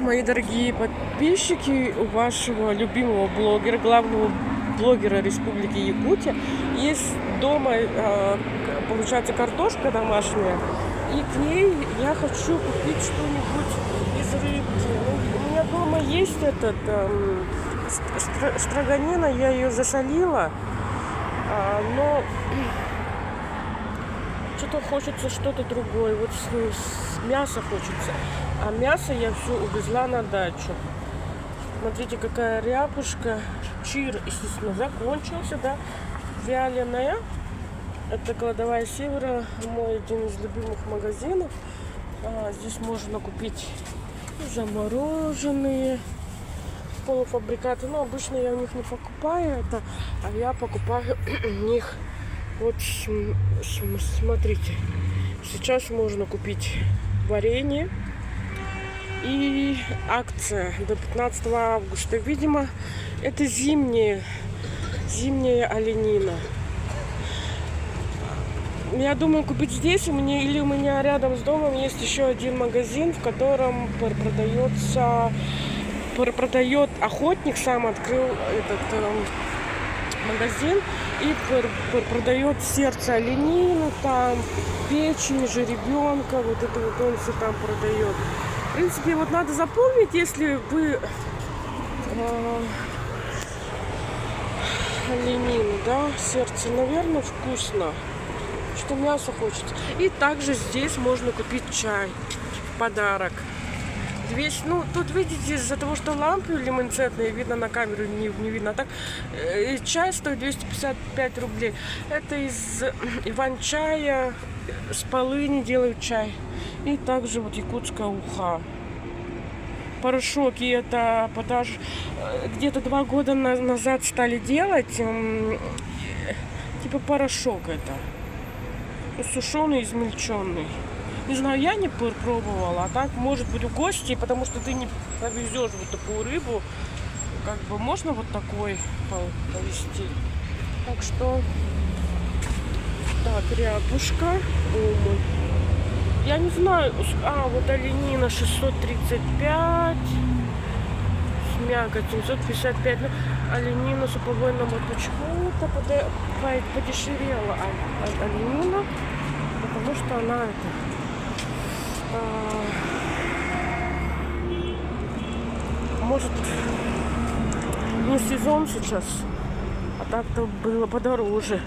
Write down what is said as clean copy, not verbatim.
Мои дорогие подписчики, у вашего любимого блогера, главного блогера Республики Якутия, есть дома, получается, картошка домашняя, и к ней я хочу купить что-нибудь из рыбки. Ну, у меня дома есть строганина, я ее засолила, но что-то хочется что-то другое, вот с мяса хочется. А мясо я все увезла на дачу. Смотрите, какая ряпушка. Чир, естественно, закончился, да. Вяленая. Это кладовая Севера, мой один из любимых магазинов. Здесь можно купить замороженные полуфабрикаты. Но обычно я у них не покупаю это, а я покупаю у них. Вот смотрите, сейчас можно купить варенье. И акция до 15 августа. Видимо, это зимняя оленина. Я думаю купить здесь. У меня рядом с домом есть еще один магазин, в котором продает охотник, сам открыл этот магазин и продает сердце оленины, там печень, жеребенка, вот это вот он все там продает. В принципе, вот надо запомнить, если вы оленину, да, сердце, наверное, вкусно, что мясо хочется. И также здесь можно купить чай в подарок. Ну, тут видите, из-за того, что лампы люминесцентные, видно на камеру, не видно. Так, чай стоит 255 рублей. Это из иван-чая, с полыни делают чай. И также вот якутская уха. Порошок, и это где-то 2 года назад стали делать. Типа порошок это. Сушеный, измельченный. Не знаю, я не пробовала, а так может быть у гостей, потому что ты не повезешь вот такую рыбу. Как бы можно вот такой повезти. Так что так, рябушка. Я не знаю, вот оленина 635, с мякотью 755, ну, оленина с упокойным почему-то подешевела оленина, потому что она может не сезон сейчас, а так-то было подороже.